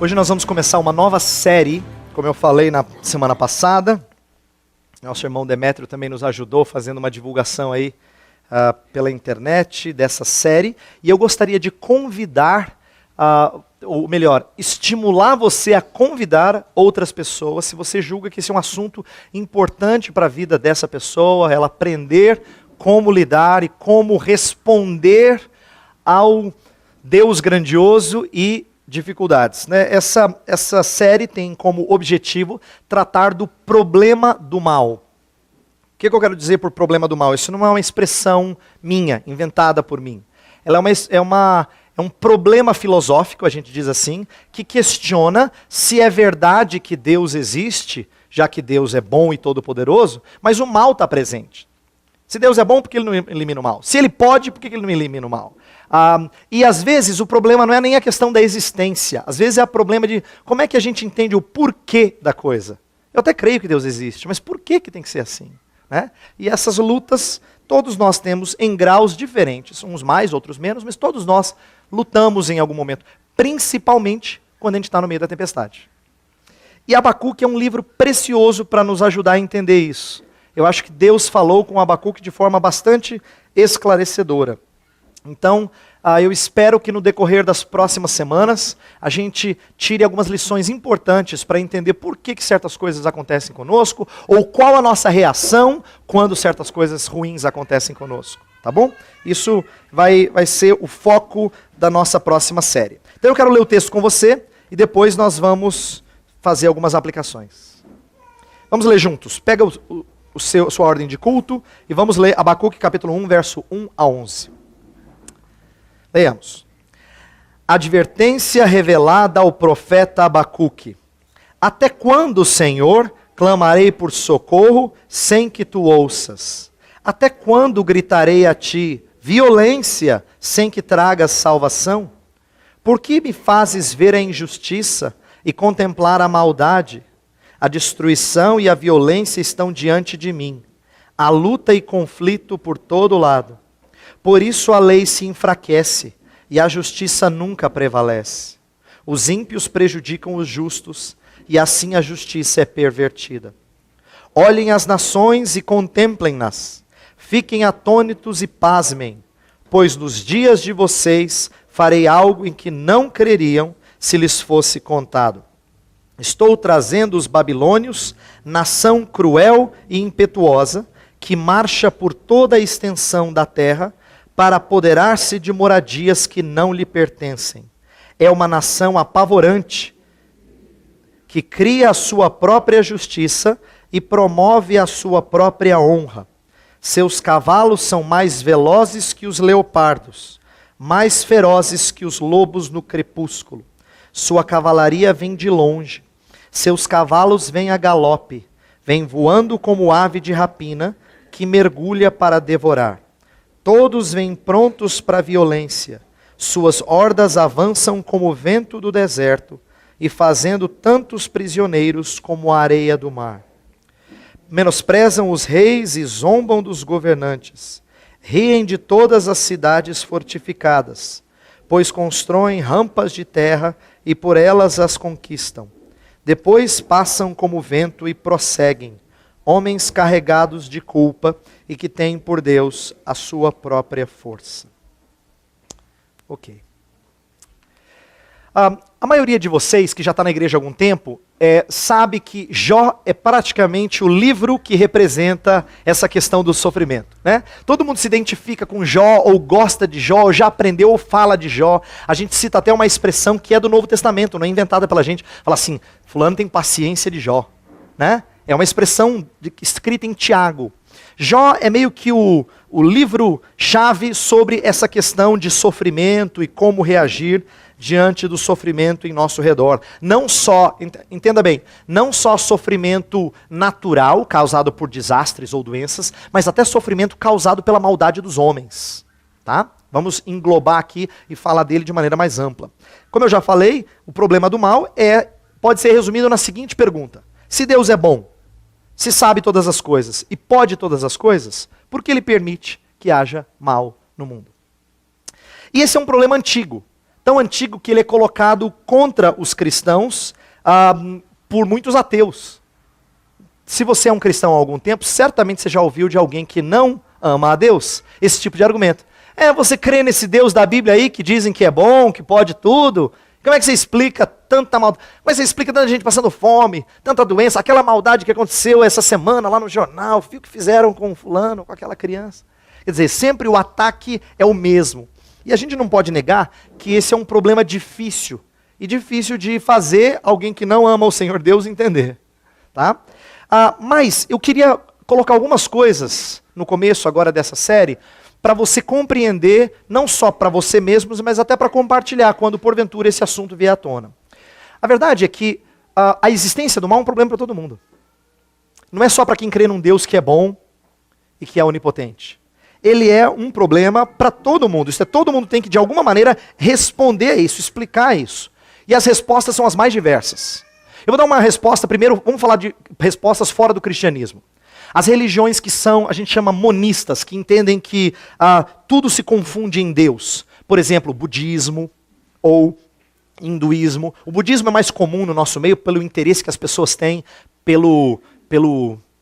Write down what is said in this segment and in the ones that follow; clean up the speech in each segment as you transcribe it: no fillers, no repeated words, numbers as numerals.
Hoje nós vamos começar uma nova série, como eu falei na semana passada. Nosso irmão Demétrio também nos ajudou fazendo uma divulgação aí pela internet dessa série. E eu gostaria de convidar, ou melhor, estimular você a convidar outras pessoas, se você julga que esse é um assunto importante para a vida dessa pessoa, ela aprender como lidar e como responder ao Deus grandioso e dificuldades, né? Essa série tem como objetivo tratar do problema do mal. O que eu quero dizer por problema do mal? Isso não é uma expressão minha, inventada por mim. Ela é um problema filosófico, a gente diz assim, que questiona se é verdade que Deus existe, já que Deus é bom e todo-poderoso, mas o mal está presente. Se Deus é bom, por que Ele não elimina o mal? Se Ele pode, por que Ele não elimina o mal? E às vezes o problema não é nem a questão da existência. Às vezes é o problema de como é que a gente entende o porquê da coisa. Eu até creio que Deus existe, mas por que tem que ser assim? Né? E essas lutas, todos nós temos em graus diferentes. Uns mais, outros menos, mas todos nós lutamos em algum momento. Principalmente quando a gente está no meio da tempestade. E Abacuque é um livro precioso para nos ajudar a entender isso. Eu acho que Deus falou com Abacuque de forma bastante esclarecedora. Então, eu espero que no decorrer das próximas semanas, a gente tire algumas lições importantes para entender por que certas coisas acontecem conosco, ou qual a nossa reação quando certas coisas ruins acontecem conosco, tá bom? Isso vai ser o foco da nossa próxima série. Então eu quero ler o texto com você, e depois nós fazer algumas aplicações. Vamos ler juntos. Pega sua ordem de culto e vamos ler Abacuque capítulo 1, verso 1 a 11. Leamos. Advertência revelada ao profeta Abacuque. Até quando, Senhor, clamarei por socorro sem que tu ouças? Até quando gritarei a ti violência sem que tragas salvação? Por que me fazes ver a injustiça e contemplar a maldade? A destruição e a violência estão diante de mim. Há luta e conflito por todo lado. Por isso a lei se enfraquece e a justiça nunca prevalece. Os ímpios prejudicam os justos e assim a justiça é pervertida. Olhem as nações e contemplem-nas. Fiquem atônitos e pasmem, pois nos dias de vocês farei algo em que não creriam se lhes fosse contado. Estou trazendo os babilônios, nação cruel e impetuosa, que marcha por toda a extensão da terra, para apoderar-se de moradias que não lhe pertencem. É uma nação apavorante, que cria a sua própria justiça e promove a sua própria honra. Seus cavalos são mais velozes que os leopardos, mais ferozes que os lobos no crepúsculo. Sua cavalaria vem de longe. Seus cavalos vêm a galope, vêm voando como ave de rapina, que mergulha para devorar. Todos vêm prontos para a violência. Suas hordas avançam como o vento do deserto, e fazendo tantos prisioneiros como a areia do mar. Menosprezam os reis e zombam dos governantes. Riem de todas as cidades fortificadas, pois constroem rampas de terra e por elas as conquistam. Depois passam como vento e prosseguem, homens carregados de culpa e que têm por Deus a sua própria força. Ok. A maioria de vocês que já está na igreja há algum tempo, sabe que Jó é praticamente o livro que representa essa questão do sofrimento, né? Todo mundo se identifica com Jó, ou gosta de Jó, ou já aprendeu ou fala de Jó. A gente cita até uma expressão que é do Novo Testamento, não é inventada pela gente. Fala assim, fulano tem paciência de Jó, né? É uma expressão escrita em Tiago. Jó é meio que o livro-chave sobre essa questão de sofrimento e como reagir diante do sofrimento em nosso redor. Não só, entenda bem, não só sofrimento natural, causado por desastres ou doenças, mas até sofrimento causado pela maldade dos homens. Tá? Vamos englobar aqui e falar dele de maneira mais ampla. Como eu já falei, o problema do mal pode ser resumido na seguinte pergunta. Se Deus é bom, se sabe todas as coisas e pode todas as coisas, por que Ele permite que haja mal no mundo? E esse é um problema antigo. tão antigo que ele é colocado contra os cristãos por muitos ateus. Se você é um cristão há algum tempo, certamente você já ouviu de alguém que não ama a Deus esse tipo de argumento. Você crê nesse Deus da Bíblia aí, que dizem que é bom, que pode tudo? Como é que você explica tanta maldade? Como é que você explica tanta gente passando fome, tanta doença, aquela maldade que aconteceu essa semana lá no jornal, viu o que fizeram com fulano, com aquela criança? Quer dizer, sempre o ataque é o mesmo. E a gente não pode negar que esse é um problema difícil. E difícil de fazer alguém que não ama o Senhor Deus entender. Tá? Mas eu queria colocar algumas coisas no começo agora dessa série, para você compreender, não só para você mesmo, mas até para compartilhar quando porventura esse assunto vier à tona. A verdade é que a existência do mal é um problema para todo mundo. Não é só para quem crê num Deus que é bom e que é onipotente. Ele é um problema para todo mundo. Todo mundo tem que, de alguma maneira, responder a isso, explicar isso. E as respostas são as mais diversas. Eu vou dar uma resposta, primeiro, vamos falar de respostas fora do cristianismo. As religiões que são, a gente chama monistas, que entendem que tudo se confunde em Deus. Por exemplo, budismo ou hinduísmo. O budismo é mais comum no nosso meio pelo interesse que as pessoas têm pelo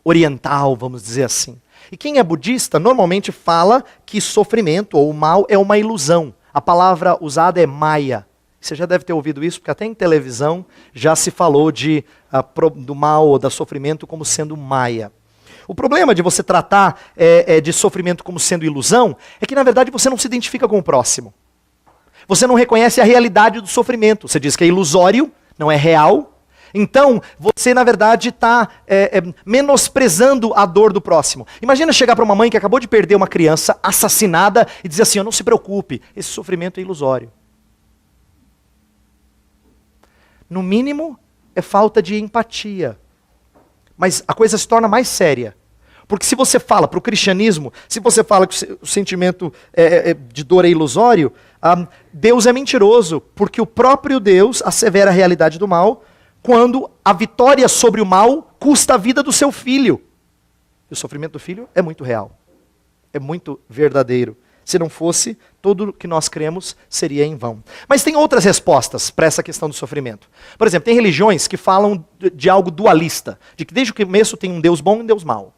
oriental, vamos dizer assim. E quem é budista normalmente fala que sofrimento ou mal é uma ilusão. A palavra usada é maya. Você já deve ter ouvido isso, porque até em televisão já se falou do mal ou do sofrimento como sendo maya. O problema de você tratar de sofrimento como sendo ilusão é que, na verdade, você não se identifica com o próximo. Você não reconhece a realidade do sofrimento. Você diz que é ilusório, não é real. Então, você, na verdade, está menosprezando a dor do próximo. Imagina chegar para uma mãe que acabou de perder uma criança assassinada e dizer assim, não se preocupe, esse sofrimento é ilusório. No mínimo, é falta de empatia. Mas a coisa se torna mais séria. Porque se você fala para o cristianismo, se você fala que o sentimento de dor é ilusório, Deus é mentiroso, porque o próprio Deus assevera a realidade do mal quando a vitória sobre o mal custa a vida do seu filho. E o sofrimento do filho é muito real, é muito verdadeiro. Se não fosse, tudo que nós cremos seria em vão. Mas tem outras respostas para essa questão do sofrimento. Por exemplo, tem religiões que falam de algo dualista, de que desde o começo tem um Deus bom e um Deus mau.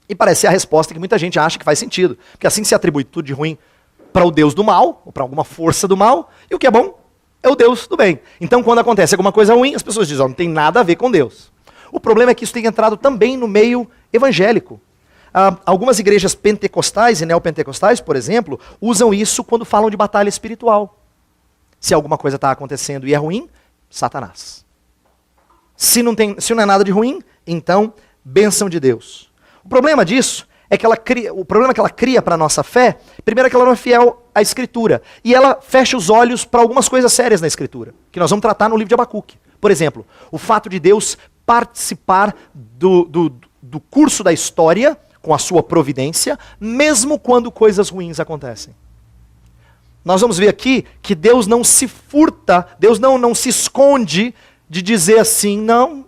E parece ser a resposta que muita gente acha que faz sentido, porque assim se atribui tudo de ruim para o Deus do mal, ou para alguma força do mal, e o que é bom é o Deus do bem. Então, quando acontece alguma coisa ruim, as pessoas dizem, não tem nada a ver com Deus. O problema é que isso tem entrado também no meio evangélico. Algumas igrejas pentecostais e neopentecostais, por exemplo, usam isso quando falam de batalha espiritual. Se alguma coisa está acontecendo e é ruim, Satanás. Se não é nada de ruim, então, bênção de Deus. O problema disso é que ela cria para a nossa fé, primeiro é que ela não é fiel à Escritura. E ela fecha os olhos para algumas coisas sérias na Escritura, que nós vamos tratar no livro de Abacuque. Por exemplo, o fato de Deus participar do curso da história, com a sua providência, mesmo quando coisas ruins acontecem. Nós vamos ver aqui que Deus não se furta, Deus não se esconde de dizer assim, não,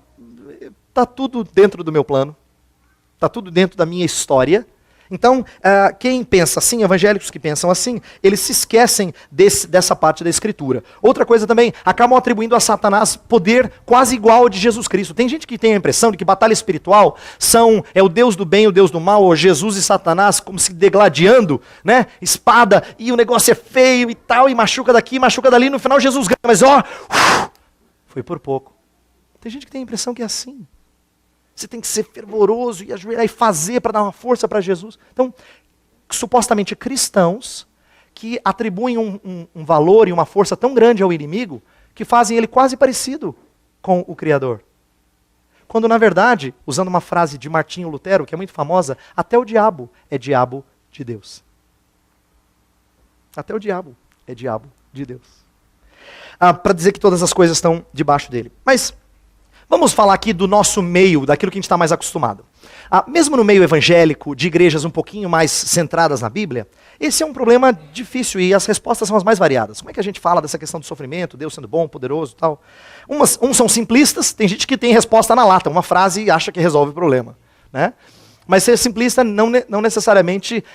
está tudo dentro do meu plano, está tudo dentro da minha história. Então, quem pensa assim, evangélicos que pensam assim, eles se esquecem dessa parte da Escritura. Outra coisa também, acabam atribuindo a Satanás poder quase igual ao de Jesus Cristo. Tem gente que tem a impressão de que batalha espiritual é o Deus do bem e o Deus do mal, ou Jesus e Satanás como se degladiando, né? Espada, e o negócio é feio e tal, e machuca daqui, machuca dali, no final Jesus ganha, mas foi por pouco. Tem gente que tem a impressão que é assim. Você tem que ser fervoroso e ajoelhar e fazer para dar uma força para Jesus. Então, supostamente cristãos que atribuem um valor e uma força tão grande ao inimigo que fazem ele quase parecido com o Criador. Quando, na verdade, usando uma frase de Martinho Lutero, que é muito famosa, até o diabo é diabo de Deus. Até o diabo é diabo de Deus. Para dizer que todas as coisas estão debaixo dele. Mas vamos falar aqui do nosso meio, daquilo que a gente está mais acostumado. Mesmo no meio evangélico, de igrejas um pouquinho mais centradas na Bíblia, esse é um problema difícil e as respostas são as mais variadas. Como é que a gente fala dessa questão do sofrimento, Deus sendo bom, poderoso e tal? Uns são simplistas, tem gente que tem resposta na lata, uma frase e acha que resolve o problema. Né? Mas ser simplista não necessariamente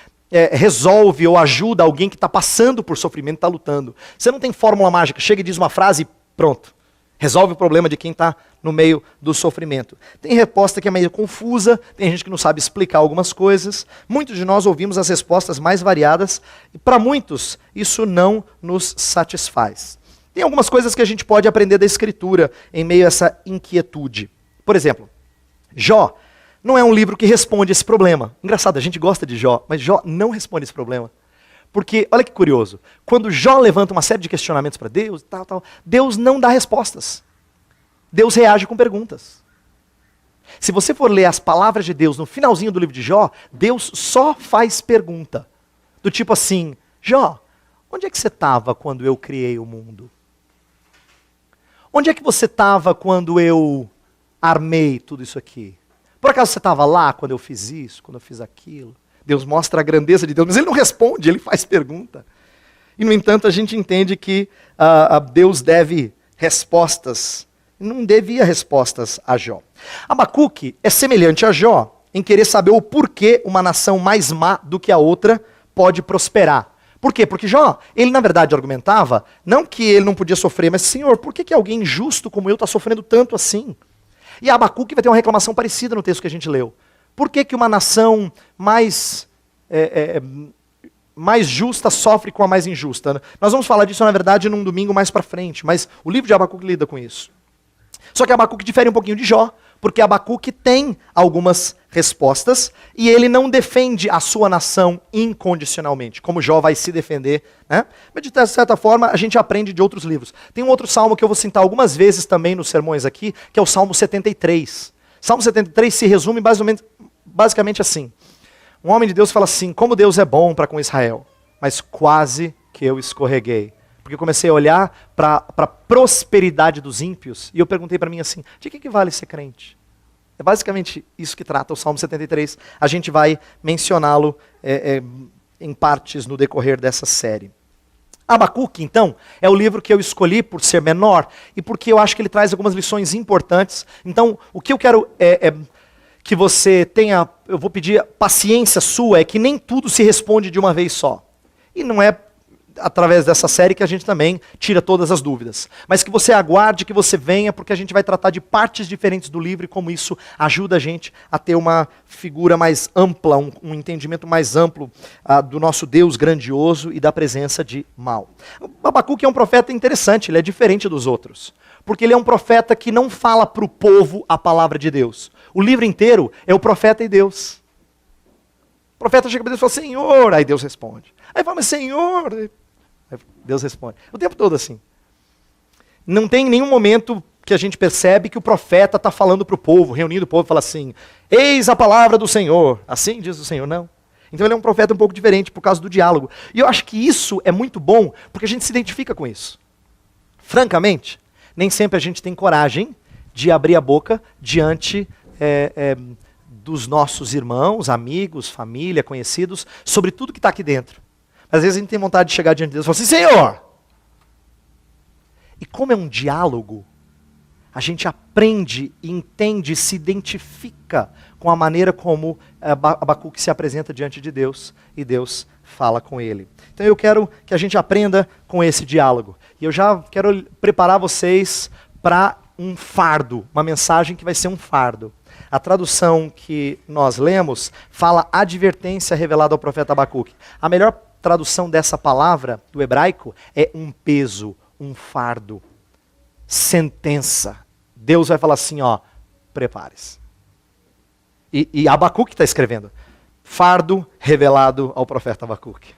resolve ou ajuda alguém que está passando por sofrimento, está lutando. Você não tem fórmula mágica, chega e diz uma frase e pronto. Resolve o problema de quem está no meio do sofrimento. Tem resposta que é meio confusa, tem gente que não sabe explicar algumas coisas. Muitos de nós ouvimos as respostas mais variadas e para muitos isso não nos satisfaz. Tem algumas coisas que a gente pode aprender da Escritura em meio a essa inquietude. Por exemplo, Jó não é um livro que responde esse problema. Engraçado, a gente gosta de Jó, mas Jó não responde esse problema. Porque, olha que curioso, quando Jó levanta uma série de questionamentos para Deus, Deus não dá respostas. Deus reage com perguntas. Se você for ler as palavras de Deus no finalzinho do livro de Jó, Deus só faz pergunta. Do tipo assim, Jó, onde é que você estava quando eu criei o mundo? Onde é que você estava quando eu armei tudo isso aqui? Por acaso você estava lá quando eu fiz isso, quando eu fiz aquilo? Deus mostra a grandeza de Deus, mas ele não responde, ele faz pergunta. E, no entanto, a gente entende que Deus deve respostas, não devia respostas a Jó. Abacuque é semelhante a Jó em querer saber o porquê uma nação mais má do que a outra pode prosperar. Por quê? Porque Jó, ele na verdade argumentava, não que ele não podia sofrer, mas Senhor, por que alguém injusto como eu está sofrendo tanto assim? E Abacuque vai ter uma reclamação parecida no texto que a gente leu. Por que uma nação mais justa sofre com a mais injusta? Nós vamos falar disso, na verdade, num domingo mais para frente, mas o livro de Abacuque lida com isso. Só que Abacuque difere um pouquinho de Jó, porque Abacuque tem algumas respostas e ele não defende a sua nação incondicionalmente, como Jó vai se defender, né? Mas de certa forma a gente aprende de outros livros. Tem um outro salmo que eu vou citar algumas vezes também nos sermões aqui, que é o Salmo 73. Salmo 73 se resume basicamente assim. Um homem de Deus fala assim, como Deus é bom para com Israel, mas quase que eu escorreguei. Porque eu comecei a olhar para a prosperidade dos ímpios e eu perguntei para mim assim, de que vale ser crente? É basicamente isso que trata o Salmo 73. A gente vai mencioná-lo em partes no decorrer dessa série. Abacuque, então, é o livro que eu escolhi por ser menor e porque eu acho que ele traz algumas lições importantes. Então, o que eu quero que você tenha, eu vou pedir paciência sua, é que nem tudo se responde de uma vez só. E não é através dessa série que a gente também tira todas as dúvidas. Mas que você aguarde, que você venha, porque a gente vai tratar de partes diferentes do livro e como isso ajuda a gente a ter uma figura mais ampla, um entendimento mais amplo do nosso Deus grandioso e da presença de mal. Abacuque é um profeta interessante, ele é diferente dos outros. Porque ele é um profeta que não fala para o povo a palavra de Deus. O livro inteiro é o profeta e Deus. O profeta chega para Deus e fala, Senhor, aí Deus responde. Aí fala, mas Senhor, aí Deus responde. O tempo todo assim. Não tem nenhum momento que a gente percebe que o profeta está falando para o povo, reunindo o povo e fala assim, eis a palavra do Senhor. Assim diz o Senhor, não. Então ele é um profeta um pouco diferente por causa do diálogo. E eu acho que isso é muito bom, porque a gente se identifica com isso. Francamente, nem sempre a gente tem coragem de abrir a boca diante dos nossos irmãos, amigos, família, conhecidos, sobre tudo que está aqui dentro. Às vezes a gente tem vontade de chegar diante de Deus e falar assim, Senhor! E como é um diálogo, a gente aprende, entende, se identifica com a maneira como Abacuque se apresenta diante de Deus e Deus fala com ele. Então eu quero que a gente aprenda com esse diálogo. E eu já quero preparar vocês para um fardo, uma mensagem que vai ser um fardo. A tradução que nós lemos fala advertência revelada ao profeta Abacuque. A melhor tradução dessa palavra, do hebraico, é um peso, um fardo, sentença. Deus vai falar assim, ó, prepare-se. E Abacuque está escrevendo, fardo revelado ao profeta Abacuque.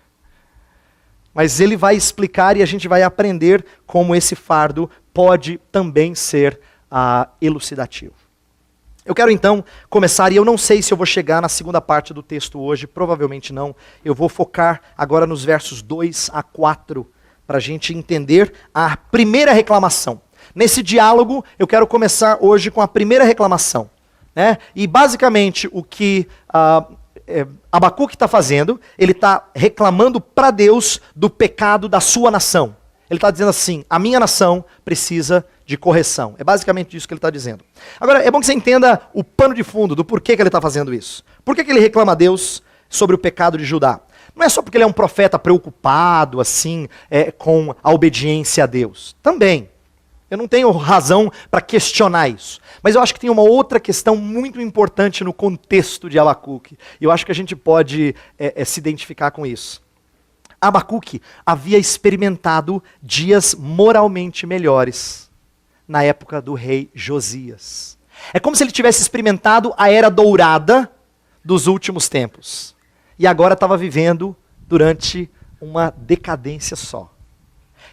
Mas ele vai explicar e a gente vai aprender como esse fardo pode também ser elucidativo. Eu quero então começar, e eu não sei se eu vou chegar na segunda parte do texto hoje, provavelmente não. Eu vou focar agora nos versos 2 a 4, para a gente entender a primeira reclamação. Nesse diálogo, eu quero começar hoje com a primeira reclamação. Né? E basicamente o que Abacuque está fazendo, ele está reclamando para Deus do pecado da sua nação. Ele está dizendo assim, a minha nação precisa de correção. É basicamente isso que ele está dizendo. Agora, é bom que você entenda o pano de fundo do porquê que ele está fazendo isso. Por que ele reclama a Deus sobre o pecado de Judá? Não é só porque ele é um profeta preocupado, assim, com a obediência a Deus. Também. Eu não tenho razão para questionar isso. Mas eu acho que tem uma outra questão muito importante no contexto de Abacuque. E eu acho que a gente pode se identificar com isso. Abacuque havia experimentado dias moralmente melhores na época do rei Josias. É como se ele tivesse experimentado a era dourada dos últimos tempos. E agora estava vivendo durante uma decadência só.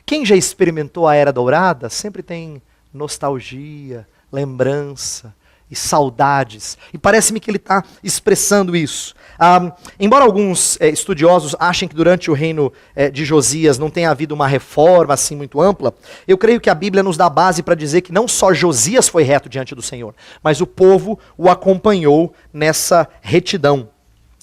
Quem já experimentou a era dourada sempre tem nostalgia, lembrança e saudades. E parece-me que ele está expressando isso. Embora alguns estudiosos achem que durante o reino de Josias não tenha havido uma reforma assim muito ampla, eu creio que a Bíblia nos dá base para dizer que não só Josias foi reto diante do Senhor, mas o povo o acompanhou nessa retidão.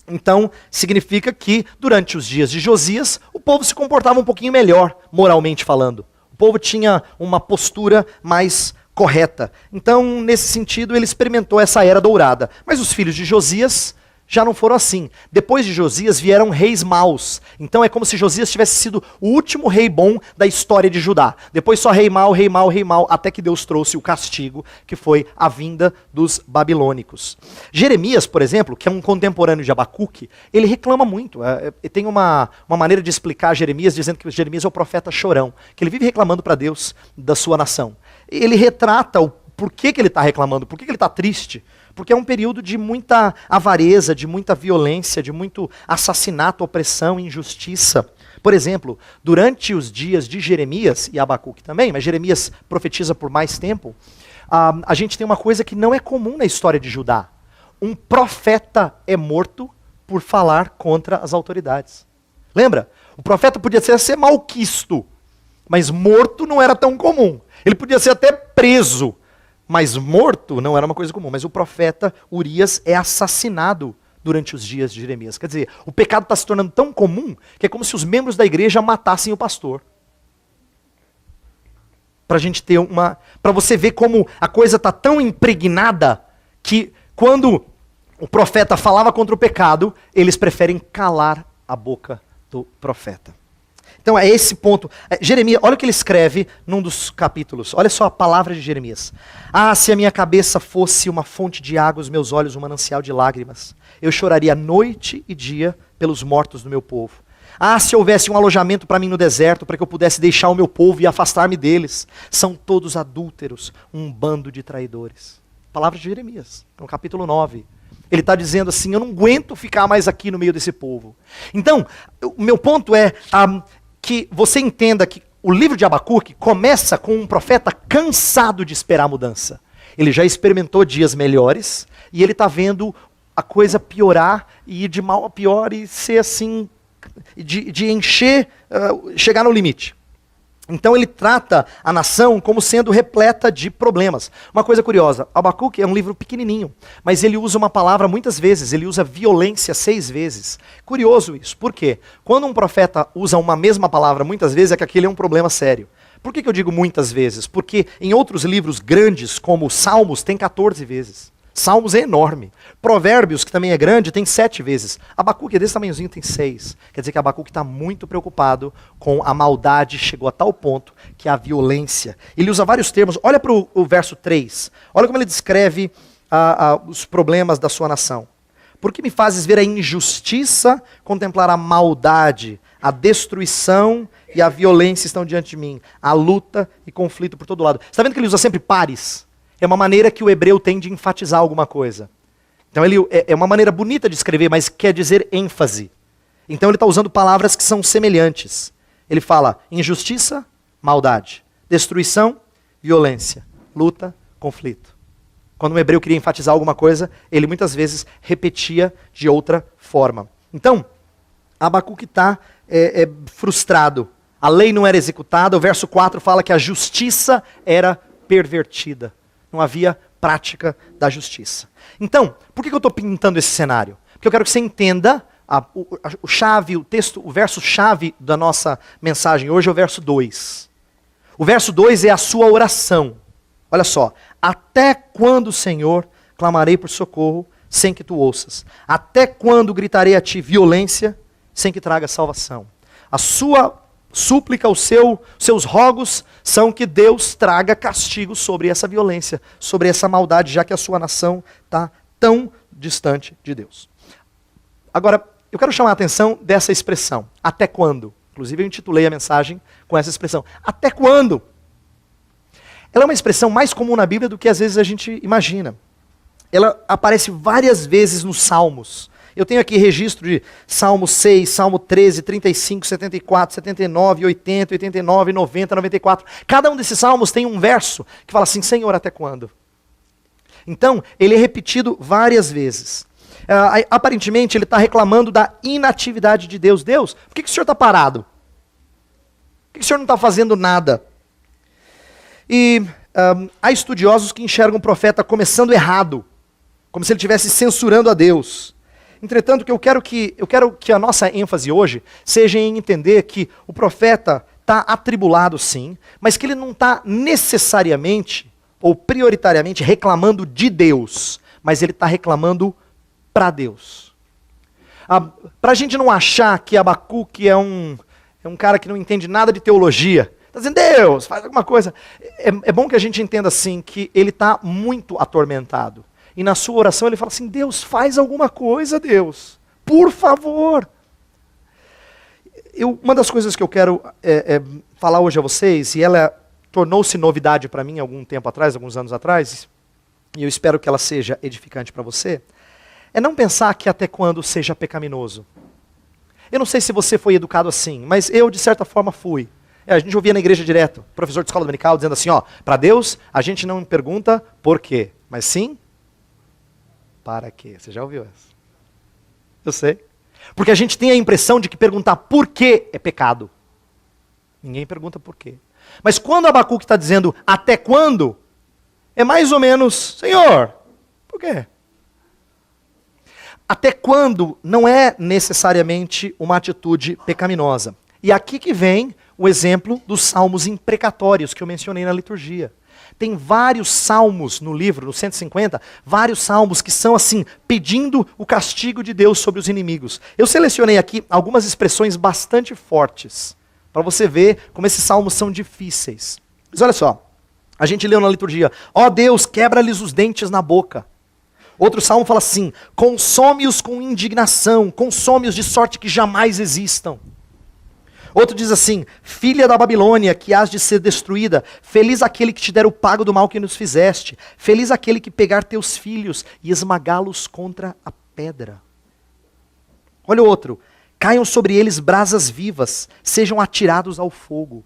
Então, significa que durante os dias de Josias, o povo se comportava um pouquinho melhor, moralmente falando. O povo tinha uma postura mais correta. Então, nesse sentido, ele experimentou essa era dourada. Mas os filhos de Josias já não foram assim. Depois de Josias vieram reis maus. Então é como se Josias tivesse sido o último rei bom da história de Judá. Depois só rei mau, rei mau, rei mau, até que Deus trouxe o castigo, que foi a vinda dos babilônicos. Jeremias, por exemplo, que é um contemporâneo de Abacuque, ele reclama muito. Tem uma maneira de explicar Jeremias, dizendo que Jeremias é o profeta chorão, que ele vive reclamando para Deus da sua nação. Ele retrata o porquê que ele está reclamando, por que ele está triste. Porque é um período de muita avareza, de muita violência, de muito assassinato, opressão, injustiça. Por exemplo, durante os dias de Jeremias, e Abacuque também, mas Jeremias profetiza por mais tempo, a gente tem uma coisa que não é comum na história de Judá. Um profeta é morto por falar contra as autoridades. Lembra? O profeta podia ser malquisto, mas morto não era tão comum. Ele podia ser até preso, mas morto não era uma coisa comum. Mas o profeta Urias é assassinado durante os dias de Jeremias. Quer dizer, o pecado está se tornando tão comum que é como se os membros da igreja matassem o pastor. Para a gente ter para você ver como a coisa está tão impregnada que quando o profeta falava contra o pecado, eles preferem calar a boca do profeta. Então é esse ponto. Jeremias, olha o que ele escreve num dos capítulos. Olha só a palavra de Jeremias. Ah, se a minha cabeça fosse uma fonte de água, os meus olhos um manancial de lágrimas. Eu choraria noite e dia pelos mortos do meu povo. Ah, se houvesse um alojamento para mim no deserto, para que eu pudesse deixar o meu povo e afastar-me deles. São todos adúlteros, um bando de traidores. Palavra de Jeremias, no capítulo 9. Ele está dizendo assim, eu não aguento ficar mais aqui no meio desse povo. Então, o meu ponto é que você entenda que o livro de Abacuque começa com um profeta cansado de esperar a mudança. Ele já experimentou dias melhores e ele está vendo a coisa piorar e ir de mal a pior e ser assim, de encher, chegar no limite. Então ele trata a nação como sendo repleta de problemas. Uma coisa curiosa, Abacuque é um livro pequenininho, mas ele usa uma palavra muitas vezes, ele usa violência 6 vezes. Curioso isso, por quê? Quando um profeta usa uma mesma palavra muitas vezes é que aquele é um problema sério. Por que eu digo muitas vezes? Porque em outros livros grandes, como Salmos, tem 14 vezes. Salmos é enorme. Provérbios, que também é grande, tem 7 vezes. Abacuque é desse tamanhozinho, tem 6. Quer dizer que Abacuque está muito preocupado com a maldade, chegou a tal ponto que a violência. Ele usa vários termos. Olha para o verso 3. Olha como ele descreve os problemas da sua nação. Por que me fazes ver a injustiça, contemplar a maldade, a destruição e a violência estão diante de mim, a luta e conflito por todo lado. Você está vendo que ele usa sempre pares? É uma maneira que o hebreu tem de enfatizar alguma coisa. Então é uma maneira bonita de escrever, mas quer dizer ênfase. Então ele está usando palavras que são semelhantes. Ele fala injustiça, maldade, destruição, violência, luta, conflito. Quando um hebreu queria enfatizar alguma coisa, ele muitas vezes repetia de outra forma. Então, Abacuque está frustrado. A lei não era executada, o verso 4 fala que a justiça era pervertida. Não havia prática da justiça. Então, por que eu estou pintando esse cenário? Porque eu quero que você entenda o verso-chave da nossa mensagem hoje é o verso 2. O verso 2 é a sua oração. Olha só. Até quando, Senhor, clamarei por socorro sem que tu ouças? Até quando gritarei a ti violência sem que traga salvação. A sua súplica, seus rogos são que Deus traga castigo sobre essa violência, sobre essa maldade, já que a sua nação está tão distante de Deus. Agora, eu quero chamar a atenção dessa expressão, até quando? Inclusive eu intitulei a mensagem com essa expressão, até quando? Ela é uma expressão mais comum na Bíblia do que às vezes a gente imagina. Ela aparece várias vezes nos Salmos. Eu tenho aqui registro de Salmo 6, Salmo 13, 35, 74, 79, 80, 89, 90, 94. Cada um desses salmos tem um verso que fala assim, Senhor, até quando? Então, ele é repetido várias vezes. Aparentemente, ele está reclamando da inatividade de Deus. Deus, por que o Senhor está parado? Por que o Senhor não está fazendo nada? E há estudiosos que enxergam o profeta começando errado, como se ele estivesse censurando a Deus. Entretanto, eu quero que a nossa ênfase hoje seja em entender que o profeta está atribulado sim, mas que ele não está necessariamente ou prioritariamente reclamando de Deus, mas ele está reclamando para Deus. Para a gente não achar que Abacuque é um cara que não entende nada de teologia, está dizendo, Deus, faz alguma coisa. É bom que a gente entenda assim, que ele está muito atormentado. E na sua oração ele fala assim, Deus, faz alguma coisa, Deus, por favor. Uma das coisas que eu quero falar hoje a vocês, e ela tornou-se novidade para mim algum tempo atrás, alguns anos atrás, e eu espero que ela seja edificante para você, é não pensar que até quando seja pecaminoso. Eu não sei se você foi educado assim, mas eu de certa forma fui. A gente ouvia na igreja direto, professor de escola dominical dizendo assim, para Deus a gente não pergunta por quê, mas sim, para quê? Você já ouviu essa? Eu sei. Porque a gente tem a impressão de que perguntar por quê é pecado. Ninguém pergunta por quê. Mas quando Abacuque está dizendo até quando, é mais ou menos, Senhor, por quê? Até quando não é necessariamente uma atitude pecaminosa. E aqui que vem o exemplo dos salmos imprecatórios que eu mencionei na liturgia. Tem vários salmos no livro, no 150, vários salmos que são assim, pedindo o castigo de Deus sobre os inimigos. Eu selecionei aqui algumas expressões bastante fortes, para você ver como esses salmos são difíceis. Mas olha só, a gente leu na liturgia, ó Deus, quebra-lhes os dentes na boca. Outro salmo fala assim, consome-os com indignação, consome-os de sorte que jamais existam. Outro diz assim, filha da Babilônia, que hás de ser destruída, feliz aquele que te der o pago do mal que nos fizeste, feliz aquele que pegar teus filhos e esmagá-los contra a pedra. Olha o outro, caiam sobre eles brasas vivas, sejam atirados ao fogo.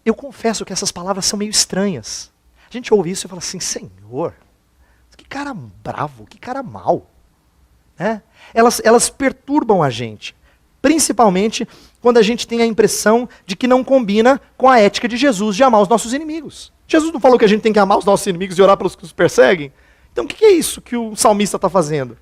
Eu confesso que essas palavras são meio estranhas. A gente ouve isso e fala assim, Senhor, que cara bravo, que cara mau. Né? Elas perturbam a gente. Principalmente quando a gente tem a impressão de que não combina com a ética de Jesus de amar os nossos inimigos. Jesus não falou que a gente tem que amar os nossos inimigos e orar pelos que os perseguem? Então o que é isso que o salmista está fazendo?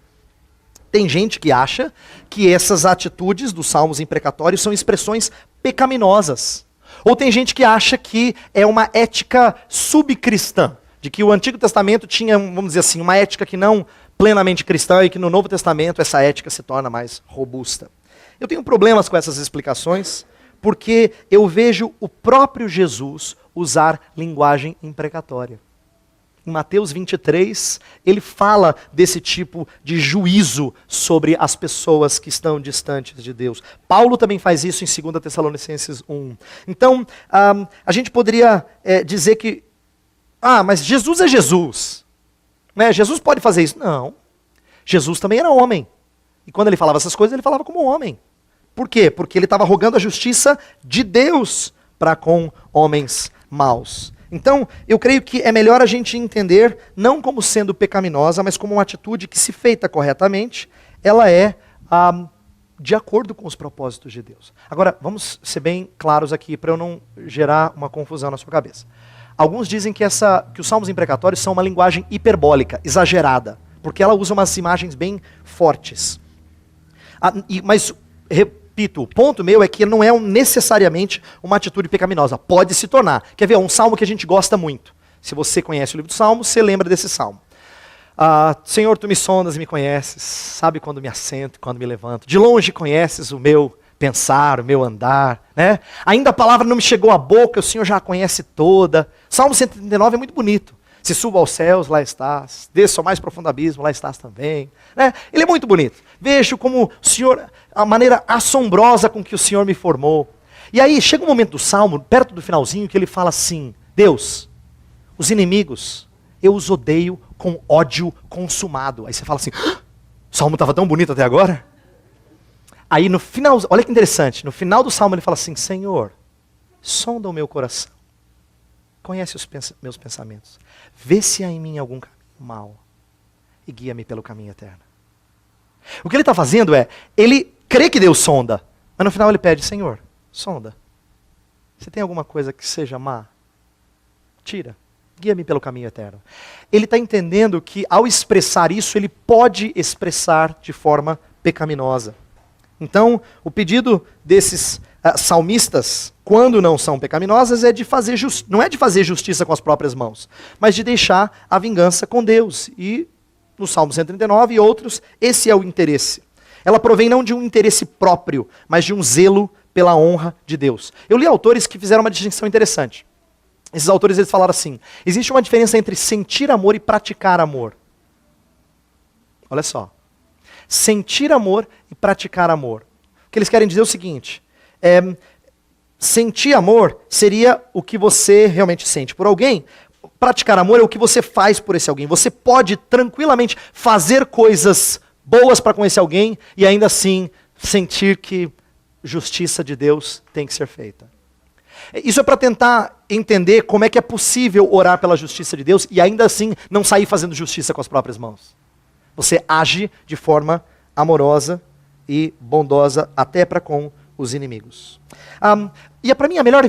Tem gente que acha que essas atitudes dos salmos imprecatórios são expressões pecaminosas. Ou tem gente que acha que é uma ética subcristã, de que o Antigo Testamento tinha, vamos dizer assim, uma ética que não plenamente cristã e que no Novo Testamento essa ética se torna mais robusta. Eu tenho problemas com essas explicações, porque eu vejo o próprio Jesus usar linguagem imprecatória. Em Mateus 23, ele fala desse tipo de juízo sobre as pessoas que estão distantes de Deus. Paulo também faz isso em 2 Tessalonicenses 1. Então, a gente poderia dizer que, mas Jesus é Jesus. Né? Jesus pode fazer isso. Não. Jesus também era homem. E quando ele falava essas coisas, ele falava como homem. Por quê? Porque ele estava rogando a justiça de Deus para com homens maus. Então, eu creio que é melhor a gente entender, não como sendo pecaminosa, mas como uma atitude que, se feita corretamente, ela é de acordo com os propósitos de Deus. Agora, vamos ser bem claros aqui, para eu não gerar uma confusão na sua cabeça. Alguns dizem que os salmos imprecatórios são uma linguagem hiperbólica, exagerada, porque ela usa umas imagens bem fortes. Mas, repito, o ponto meu é que não é necessariamente uma atitude pecaminosa. Pode se tornar. Quer ver? Um salmo que a gente gosta muito. Se você conhece o livro do Salmos, você lembra desse salmo. Senhor, tu me sondas e me conheces, sabe quando me assento, quando me levanto. De longe conheces o meu pensar, o meu andar, né? Ainda a palavra não me chegou à boca, o Senhor já a conhece toda. Salmo 139 é muito bonito. Se subo aos céus, lá estás. Desço ao mais profundo abismo, lá estás também. Né? Ele é muito bonito. Vejo como o Senhor, a maneira assombrosa com que o Senhor me formou. E aí chega um momento do Salmo, perto do finalzinho, que ele fala assim: Deus, os inimigos, eu os odeio com ódio consumado. Aí você fala assim: o Salmo estava tão bonito até agora? Aí no final, olha que interessante, no final do Salmo ele fala assim: Senhor, sonda o meu coração. Conhece os meus pensamentos. Vê se há em mim algum caminho mau e guia-me pelo caminho eterno. O que ele está fazendo é, ele crê que Deus sonda, mas no final ele pede: Senhor, sonda. Você tem alguma coisa que seja má? Tira. Guia-me pelo caminho eterno. Ele está entendendo que ao expressar isso, ele pode expressar de forma pecaminosa. Então, o pedido desses salmistas, quando não são pecaminosas, é de fazer não é de fazer justiça com as próprias mãos, mas de deixar a vingança com Deus. E no Salmo 139 e outros, esse é o interesse. Ela provém não de um interesse próprio, mas de um zelo pela honra de Deus. Eu li autores que fizeram uma distinção interessante. Esses autores eles falaram assim: existe uma diferença entre sentir amor e praticar amor. Olha só. Sentir amor e praticar amor. O que eles querem dizer é o seguinte: sentir amor seria o que você realmente sente por alguém. Praticar amor é o que você faz por esse alguém. Você pode tranquilamente fazer coisas boas para com esse alguém e ainda assim sentir que justiça de Deus tem que ser feita. Isso é para tentar entender como é que é possível orar pela justiça de Deus e ainda assim não sair fazendo justiça com as próprias mãos. Você age de forma amorosa e bondosa até para com os inimigos. E para mim a melhor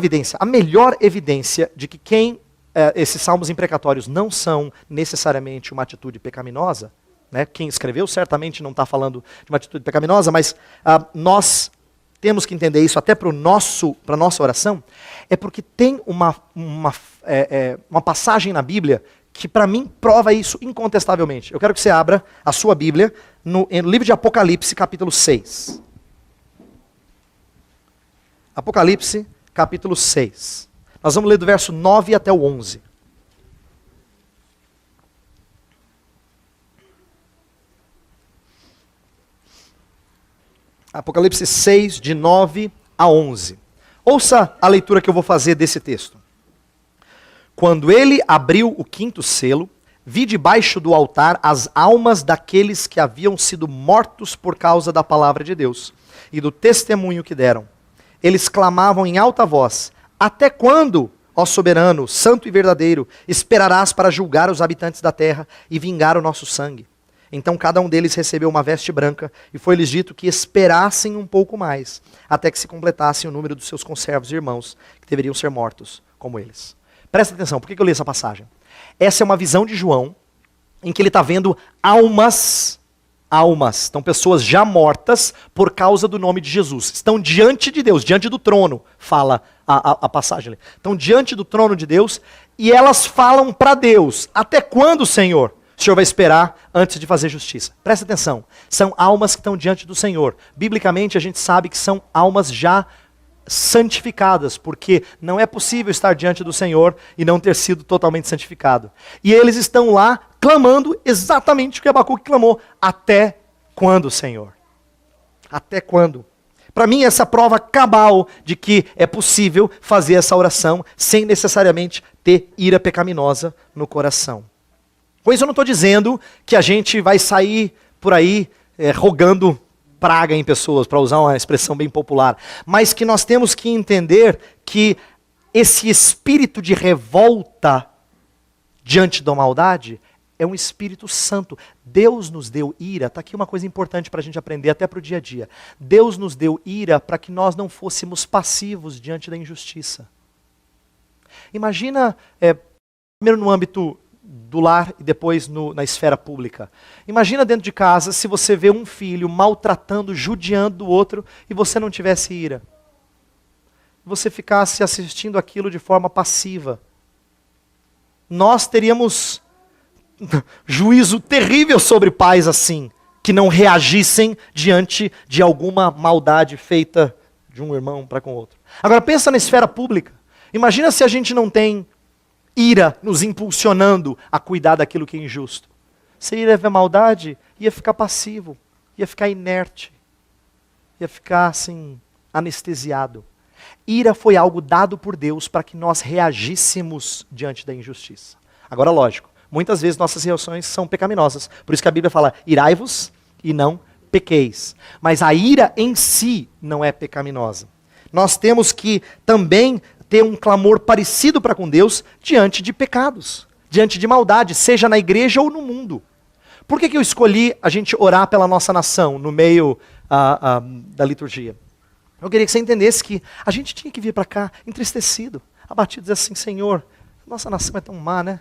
evidência de que esses salmos imprecatórios não são necessariamente uma atitude pecaminosa, né? Quem escreveu certamente não está falando de uma atitude pecaminosa, mas nós temos que entender isso até para a nossa oração, é porque tem uma passagem na Bíblia que para mim prova isso incontestavelmente. Eu quero que você abra a sua Bíblia no livro de Apocalipse, capítulo 6. Apocalipse, capítulo 6. Nós vamos ler do verso 9 até o 11. Apocalipse 6, de 9 a 11. Ouça a leitura que eu vou fazer desse texto. Quando ele abriu o quinto selo, vi debaixo do altar as almas daqueles que haviam sido mortos por causa da palavra de Deus e do testemunho que deram. Eles clamavam em alta voz: até quando, ó soberano, santo e verdadeiro, esperarás para julgar os habitantes da terra e vingar o nosso sangue? Então cada um deles recebeu uma veste branca e foi-lhes dito que esperassem um pouco mais, até que se completassem o número dos seus conservos e irmãos, que deveriam ser mortos como eles. Presta atenção, por que eu li essa passagem? Essa é uma visão de João, em que ele está vendo almas, então pessoas já mortas por causa do nome de Jesus. Estão diante de Deus, diante do trono, fala a passagem ali. Estão diante do trono de Deus e elas falam para Deus: até quando, Senhor? O Senhor vai esperar antes de fazer justiça. Presta atenção, são almas que estão diante do Senhor. Biblicamente a gente sabe que são almas já santificadas, porque não é possível estar diante do Senhor e não ter sido totalmente santificado. E eles estão lá clamando exatamente o que Abacuque clamou: até quando, Senhor? Até quando? Para mim, essa prova cabal de que é possível fazer essa oração sem necessariamente ter ira pecaminosa no coração. Com isso eu não estou dizendo que a gente vai sair por aí rogando praga em pessoas, para usar uma expressão bem popular, mas que nós temos que entender que esse espírito de revolta diante da maldade é um Espírito Santo. Deus nos deu ira, está aqui uma coisa importante para a gente aprender até para o dia a dia. Deus nos deu ira para que nós não fôssemos passivos diante da injustiça. Imagina, primeiro no âmbito do lar e depois na esfera pública. Imagina dentro de casa se você vê um filho maltratando, judiando o outro e você não tivesse ira. Você ficasse assistindo aquilo de forma passiva. Nós teríamos juízo terrível sobre pais assim, que não reagissem diante de alguma maldade feita de um irmão para com o outro. Agora pensa na esfera pública. Imagina se a gente não tem ira nos impulsionando a cuidar daquilo que é injusto. Se ia ver maldade, ia ficar passivo, ia ficar inerte, ia ficar assim, anestesiado. Ira foi algo dado por Deus para que nós reagíssemos diante da injustiça. Agora, lógico, muitas vezes nossas reações são pecaminosas. Por isso que a Bíblia fala, irai-vos e não pequeis. Mas a ira em si não é pecaminosa. Nós temos que também ter um clamor parecido para com Deus diante de pecados, diante de maldade, seja na igreja ou no mundo. Por que eu escolhi a gente orar pela nossa nação no meio da liturgia? Eu queria que você entendesse que a gente tinha que vir para cá entristecido, abatido, dizer assim, Senhor, nossa nação é tão má, né?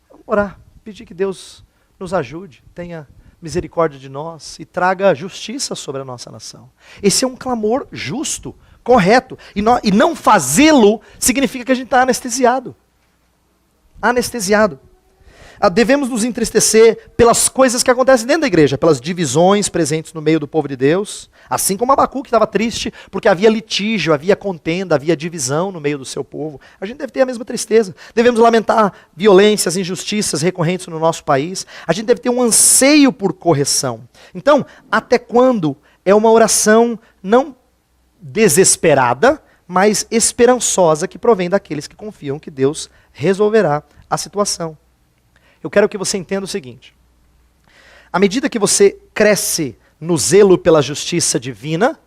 Vamos orar, pedir que Deus nos ajude, tenha misericórdia de nós e traga justiça sobre a nossa nação. Esse é um clamor justo, correto. E não fazê-lo significa que a gente está anestesiado. Anestesiado. Devemos nos entristecer pelas coisas que acontecem dentro da igreja, pelas divisões presentes no meio do povo de Deus, assim como Abacuque estava triste porque havia litígio, havia contenda, havia divisão no meio do seu povo. A gente deve ter a mesma tristeza. Devemos lamentar violências, injustiças recorrentes no nosso país. A gente deve ter um anseio por correção. Então, até quando é uma oração não desesperada, mas esperançosa que provém daqueles que confiam que Deus resolverá a situação. Eu quero que você entenda o seguinte. À medida que você cresce no zelo pela justiça divina,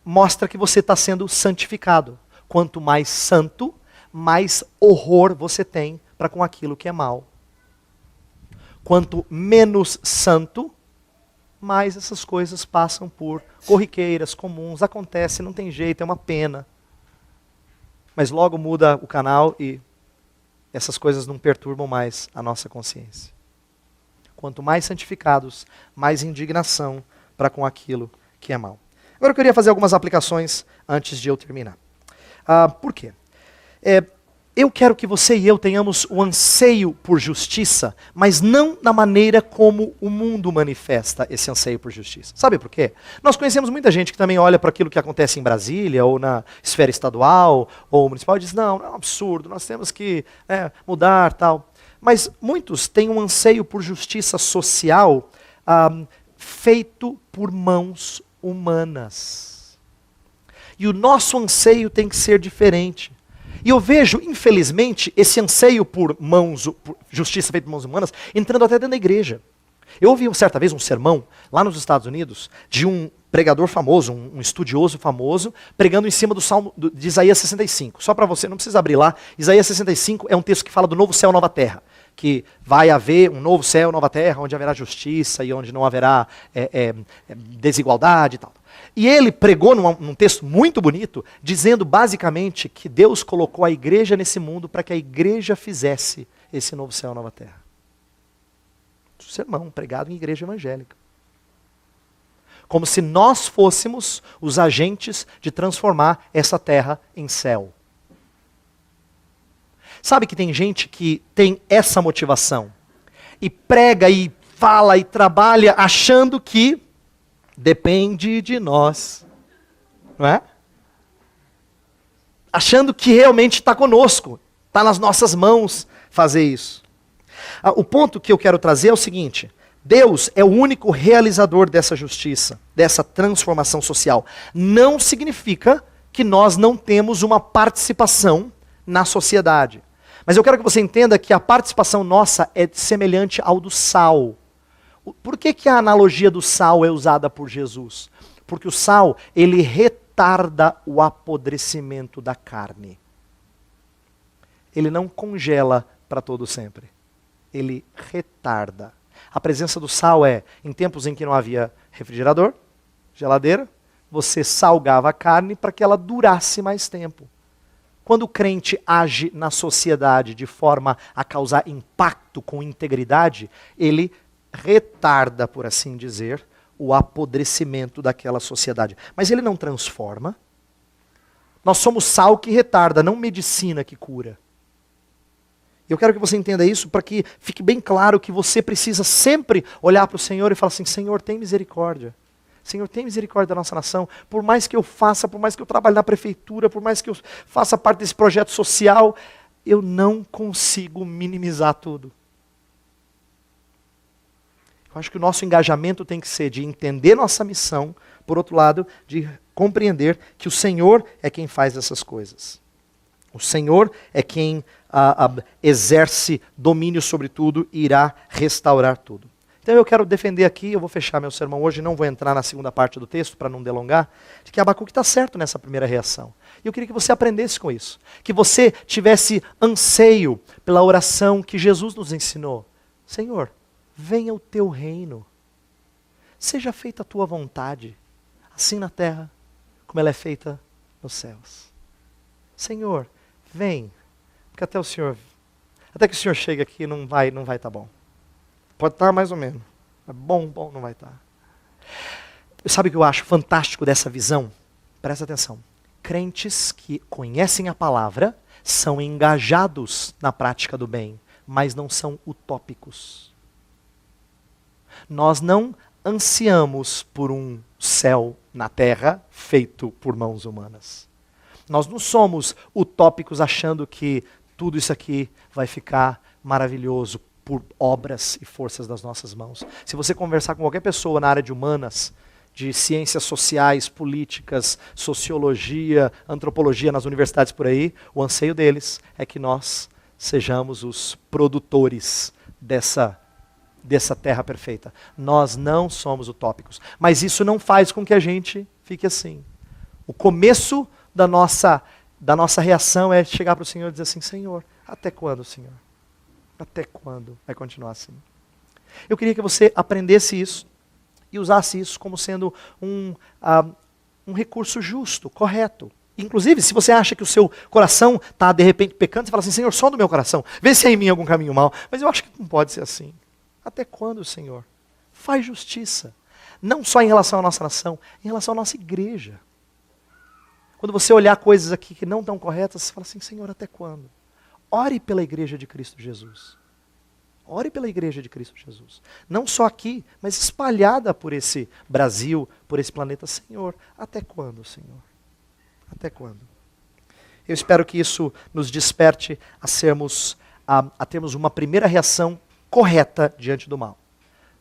mostra que você está sendo santificado. Quanto mais santo, mais horror você tem para com aquilo que é mal. Quanto menos santo, mais essas coisas passam por corriqueiras, comuns, acontece, não tem jeito, é uma pena. Mas logo muda o canal e essas coisas não perturbam mais a nossa consciência. Quanto mais santificados, mais indignação para com aquilo que é mal. Agora eu queria fazer algumas aplicações antes de eu terminar. Por quê? Eu quero que você e eu tenhamos o anseio por justiça, mas não da maneira como o mundo manifesta esse anseio por justiça. Sabe por quê? Nós conhecemos muita gente que também olha para aquilo que acontece em Brasília, ou na esfera estadual, ou municipal, e diz, não é um absurdo, nós temos que mudar, tal. Mas muitos têm um anseio por justiça social feito por mãos humanas. E o nosso anseio tem que ser diferente. E eu vejo, infelizmente, esse anseio por justiça feita por mãos humanas entrando até dentro da igreja. Eu ouvi certa vez um sermão, lá nos Estados Unidos, de um pregador famoso, um estudioso famoso, pregando em cima do Salmo de Isaías 65. Só para você, não precisa abrir lá. Isaías 65 é um texto que fala do novo céu e nova terra. Que vai haver um novo céu e nova terra, onde haverá justiça e onde não haverá desigualdade e tal. E ele pregou num texto muito bonito, dizendo basicamente que Deus colocou a igreja nesse mundo para que a igreja fizesse esse novo céu e nova terra. Um sermão pregado em igreja evangélica. Como se nós fôssemos os agentes de transformar essa terra em céu. Sabe que tem gente que tem essa motivação e prega e fala e trabalha achando que depende de nós, não é? Achando que realmente está conosco, está nas nossas mãos fazer isso. O ponto que eu quero trazer é o seguinte: Deus é o único realizador dessa justiça, dessa transformação social. Não significa que nós não temos uma participação na sociedade. Mas eu quero que você entenda que a participação nossa é semelhante ao do sal. Por que a analogia do sal é usada por Jesus? Porque o sal, ele retarda o apodrecimento da carne. Ele não congela para todo sempre. Ele retarda. A presença do sal em tempos em que não havia refrigerador, geladeira, você salgava a carne para que ela durasse mais tempo. Quando o crente age na sociedade de forma a causar impacto com integridade, ele retarda, por assim dizer, o apodrecimento daquela sociedade. Mas ele não transforma. Nós somos sal que retarda, não medicina que cura. Eu quero que você entenda isso para que fique bem claro que você precisa sempre olhar para o Senhor e falar assim, Senhor, tem misericórdia. Senhor, tem misericórdia da nossa nação. Por mais que eu faça, por mais que eu trabalhe na prefeitura, por mais que eu faça parte desse projeto social, eu não consigo minimizar tudo. Eu acho que o nosso engajamento tem que ser de entender nossa missão, por outro lado, de compreender que o Senhor é quem faz essas coisas. O Senhor é quem exerce domínio sobre tudo e irá restaurar tudo. Então eu quero defender aqui, eu vou fechar meu sermão hoje, não vou entrar na segunda parte do texto para não delongar, de que Abacuque está certo nessa primeira reação. E eu queria que você aprendesse com isso. Que você tivesse anseio pela oração que Jesus nos ensinou. Senhor, venha o teu reino. Seja feita a tua vontade, assim na terra, como ela é feita nos céus. Senhor, vem, porque até que o Senhor chegue aqui não vai estar bom. Pode estar mais ou menos. Mas bom não vai estar. Sabe o que eu acho fantástico dessa visão? Presta atenção. Crentes que conhecem a palavra são engajados na prática do bem, mas não são utópicos. Nós não ansiamos por um céu na terra feito por mãos humanas. Nós não somos utópicos achando que tudo isso aqui vai ficar maravilhoso por obras e forças das nossas mãos. Se você conversar com qualquer pessoa na área de humanas, de ciências sociais, políticas, sociologia, antropologia nas universidades por aí, o anseio deles é que nós sejamos os produtores dessa terra perfeita. Nós não somos utópicos. Mas isso não faz com que a gente fique assim. O começo da nossa reação é chegar para o Senhor e dizer assim, Senhor, até quando, Senhor? Até quando vai continuar assim? Eu queria que você aprendesse isso e usasse isso como sendo um recurso justo, correto. Inclusive, se você acha que o seu coração está de repente pecando, você fala assim, Senhor, sonda o meu coração, vê se há em mim algum caminho mau. Mas eu acho que não pode ser assim. Até quando, Senhor? Faz justiça. Não só em relação à nossa nação, em relação à nossa igreja. Quando você olhar coisas aqui que não estão corretas, você fala assim, Senhor, até quando? Ore pela igreja de Cristo Jesus. Ore pela igreja de Cristo Jesus. Não só aqui, mas espalhada por esse Brasil, por esse planeta. Senhor, até quando, Senhor? Até quando? Eu espero que isso nos desperte a termos uma primeira reação correta diante do mal.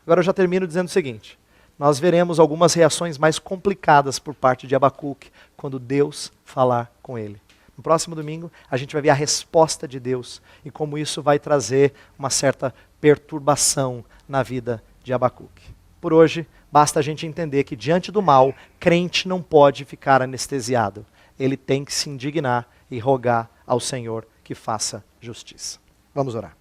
Agora eu já termino dizendo o seguinte. Nós veremos algumas reações mais complicadas por parte de Abacuque quando Deus falar com ele. No próximo domingo, a gente vai ver a resposta de Deus e como isso vai trazer uma certa perturbação na vida de Abacuque. Por hoje, basta a gente entender que diante do mal, crente não pode ficar anestesiado. Ele tem que se indignar e rogar ao Senhor que faça justiça. Vamos orar.